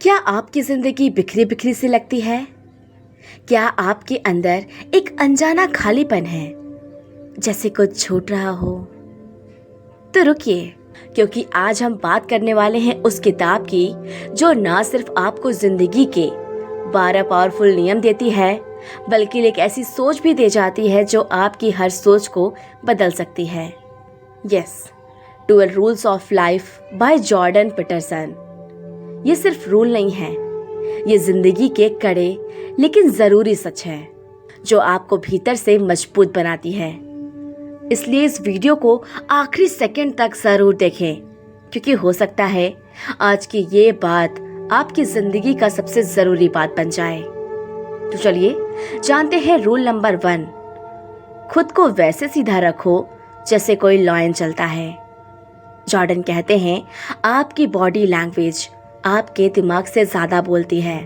क्या आपकी ज़िंदगी बिखरी बिखरी सी लगती है? क्या आपके अंदर एक अनजाना खालीपन है, जैसे कुछ छूट रहा हो? तो रुकिए, क्योंकि आज हम बात करने वाले हैं उस किताब की जो ना सिर्फ आपको ज़िंदगी के 12 पावरफुल नियम देती है, बल्कि एक ऐसी सोच भी दे जाती है जो आपकी हर सोच को बदल सकती है। Yes, 12 rules of life by Jordan Peterson. ये सिर्फ रूल नहीं है, ये जिंदगी के कड़े लेकिन जरूरी सच है जो आपको भीतर से मजबूत बनाती है। इसलिए इस वीडियो को आखिरी सेकंड तक जरूर देखें, क्योंकि हो सकता है आज की ये बात आपकी जिंदगी का सबसे जरूरी बात बन जाए। तो चलिए जानते हैं रूल नंबर 1। खुद को वैसे सीधा रखो जैसे कोई लॉयन चलता है। जॉर्डन कहते हैं, आपकी बॉडी लैंग्वेज आपके दिमाग से ज्यादा बोलती है।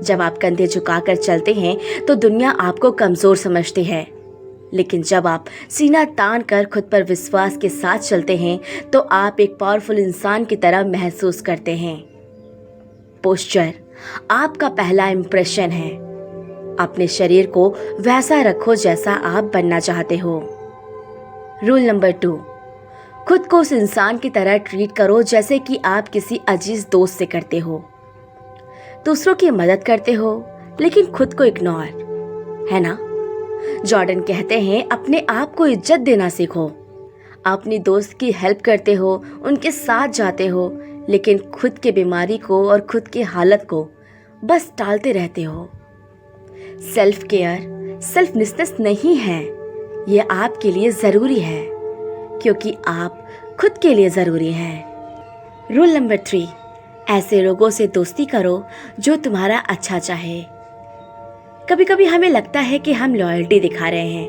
जब आप कंधे झुकाकर चलते हैं तो दुनिया आपको कमजोर समझती है, लेकिन जब आप सीना तान कर खुद पर विश्वास के साथ चलते हैं तो आप एक पावरफुल इंसान की तरह महसूस करते हैं। पोस्चर आपका पहला इंप्रेशन है। अपने शरीर को वैसा रखो जैसा आप बनना चाहते हो। रूल नंबर 2, खुद को उस इंसान की तरह ट्रीट करो जैसे कि आप किसी अजीज दोस्त से करते हो। दूसरों की मदद करते हो लेकिन खुद को इग्नोर, है ना? जॉर्डन कहते हैं, अपने आप को इज्जत देना सीखो। अपनी दोस्त की हेल्प करते हो, उनके साथ जाते हो, लेकिन खुद की बीमारी को और खुद की हालत को बस टालते रहते हो। सेल्फ केयर सेल्फनेस नहीं है, ये आपके लिए जरूरी है क्योंकि आप खुद के लिए जरूरी हैं। रूल नंबर 3, ऐसे लोगों से दोस्ती करो जो तुम्हारा अच्छा चाहे। कभी कभी हमें लगता है कि हम लॉयल्टी दिखा रहे हैं,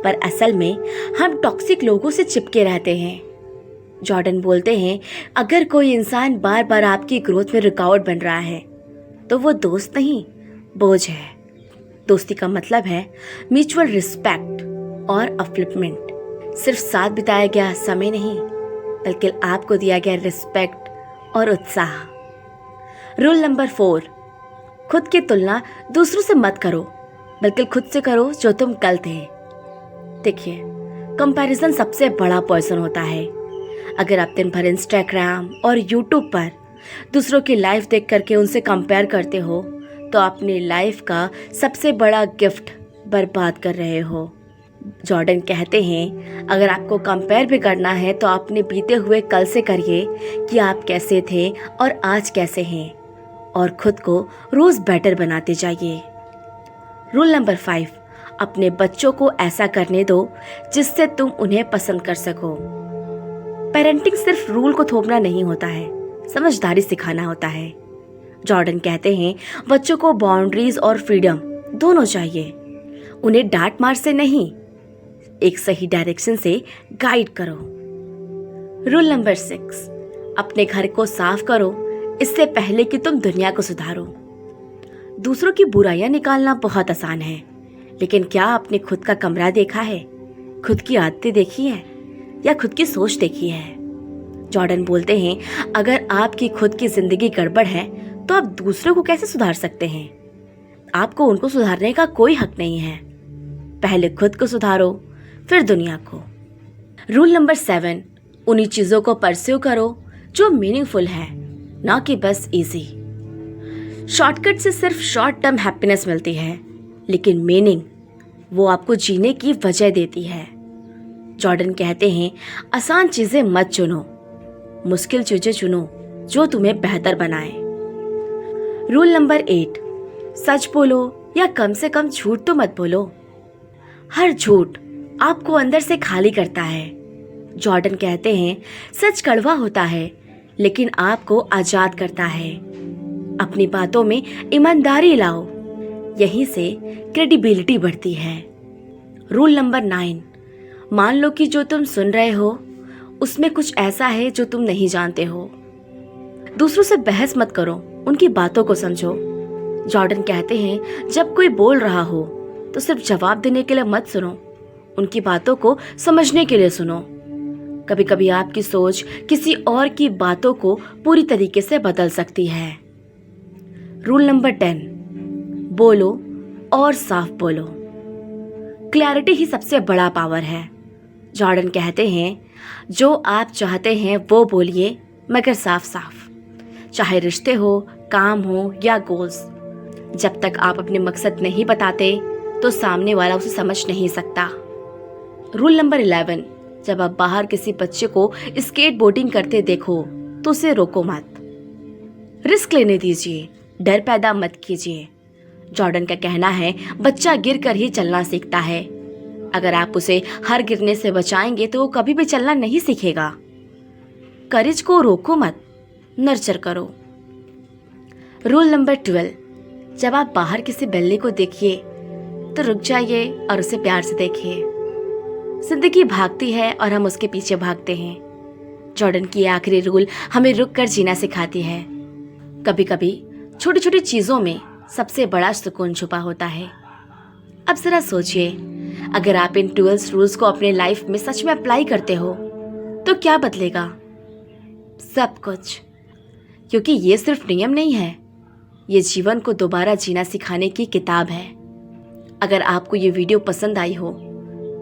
पर असल में हम टॉक्सिक लोगों से चिपके रहते हैं। जॉर्डन बोलते हैं, अगर कोई इंसान बार बार आपकी ग्रोथ में रुकावट बन रहा है तो वो दोस्त नहीं, बोझ है। दोस्ती का मतलब है म्यूचुअल रिस्पेक्ट और अपलिफ्टमेंट। सिर्फ साथ बिताया गया समय नहीं, बल्कि आपको दिया गया रिस्पेक्ट और उत्साह। रूल नंबर 4, खुद की तुलना दूसरों से मत करो, बल्कि खुद से करो जो तुम कल थे। देखिए, कंपैरिजन सबसे बड़ा पॉइजन होता है। अगर आप दिन भर इंस्टाग्राम और यूट्यूब पर दूसरों की लाइफ देख करके उनसे कंपेयर करते हो तो अपनी लाइफ का सबसे बड़ा गिफ्ट बर्बाद कर रहे हो। जॉर्डन कहते हैं, अगर आपको कंपेयर भी करना है तो अपने बीते हुए कल से करिए कि आप कैसे थे और आज कैसे हैं, और खुद को रोज बेटर बनाते जाइए। रूल नंबर 5, अपने बच्चों को ऐसा करने दो जिससे तुम उन्हें पसंद कर सको। पेरेंटिंग सिर्फ रूल को थोपना नहीं होता है, समझदारी सिखाना होता है। जॉर्डन कहते हैं, बच्चों को बाउंड्रीज और फ्रीडम दोनों चाहिए। उन्हें डांट मार से नहीं, एक सही डायरेक्शन से गाइड करो। रूल नंबर 6, अपने घर को साफ करो इससे पहले कि तुम दुनिया को सुधारो। दूसरों की बुराइयां निकालना बहुत आसान है, लेकिन क्या आपने खुद का कमरा देखा है? खुद की आदतें देखी है या खुद की सोच देखी है? जॉर्डन बोलते हैं, अगर आपकी खुद की जिंदगी गड़बड़ है तो आप दूसरों को कैसे सुधार सकते हैं? आपको उनको सुधारने का कोई हक नहीं है। पहले खुद को सुधारो, फिर दुनिया को। रूल नंबर 7, उन्हीं चीजों को परस्यू करो जो मीनिंगफुल है, ना कि बस इजी। शॉर्टकट से सिर्फ शॉर्ट टर्म हैप्पीनेस मिलती है, लेकिन मीनिंग वो आपको जीने की वजह देती है। जॉर्डन कहते हैं, आसान चीजें मत चुनो, मुश्किल चीजें चुनो जो तुम्हें बेहतर बनाए। रूल नंबर 8, सच बोलो या कम से कम झूठ तो मत बोलो। हर झूठ आपको अंदर से खाली करता है। जॉर्डन कहते हैं, सच कड़वा होता है लेकिन आपको आजाद करता है। अपनी बातों में ईमानदारी लाओ, यहीं से क्रेडिबिलिटी बढ़ती है। रूल नंबर 9, मान लो कि जो तुम सुन रहे हो उसमें कुछ ऐसा है जो तुम नहीं जानते हो। दूसरों से बहस मत करो, उनकी बातों को समझो। जॉर्डन कहते हैं, जब कोई बोल रहा हो तो सिर्फ जवाब देने के लिए मत सुनो, उनकी बातों को समझने के लिए सुनो। कभी कभी आपकी सोच किसी और की बातों को पूरी तरीके से बदल सकती है। रूल नंबर 10, बोलो और साफ बोलो। क्लैरिटी ही सबसे बड़ा पावर है। जॉर्डन कहते हैं, जो आप चाहते हैं वो बोलिए, मगर साफ साफ। चाहे रिश्ते हो, काम हो या गोल्स, जब तक आप अपने मकसद नहीं बताते तो सामने वाला उसे समझ नहीं सकता। रूल नंबर 11, जब आप बाहर किसी बच्चे को स्केट बोर्डिंग करते देखो तो उसे रोको मत। रिस्क लेने दीजिए, डर पैदा मत कीजिए। जॉर्डन का कहना है, बच्चा गिर कर ही चलना सीखता है। अगर आप उसे हर गिरने से बचाएंगे तो वो कभी भी चलना नहीं सीखेगा। करेज को रोको मत, नर्चर करो। रूल नंबर 12, जब आप बाहर किसी बिल्ली को देखिए तो रुक जाइए और उसे प्यार से देखिए। जिंदगी भागती है और हम उसके पीछे भागते हैं। जॉर्डन की आखिरी रूल हमें रुक कर जीना सिखाती है। कभी कभी छोटी छोटी चीजों में सबसे बड़ा सुकून छुपा होता है। अब जरा सोचिए, अगर आप इन 12 रूल्स को अपने लाइफ में सच में अप्लाई करते हो तो क्या बदलेगा? सब कुछ। क्योंकि ये सिर्फ नियम नहीं है, ये जीवन को दोबारा जीना सिखाने की किताब है। अगर आपको ये वीडियो पसंद आई हो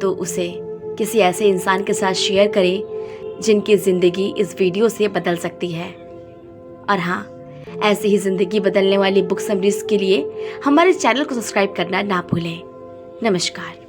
तो उसे किसी ऐसे इंसान के साथ शेयर करें जिनकी ज़िंदगी इस वीडियो से बदल सकती है। और हाँ, ऐसे ही ज़िंदगी बदलने वाली बुक समरीज के लिए हमारे चैनल को सब्सक्राइब करना ना भूलें। नमस्कार।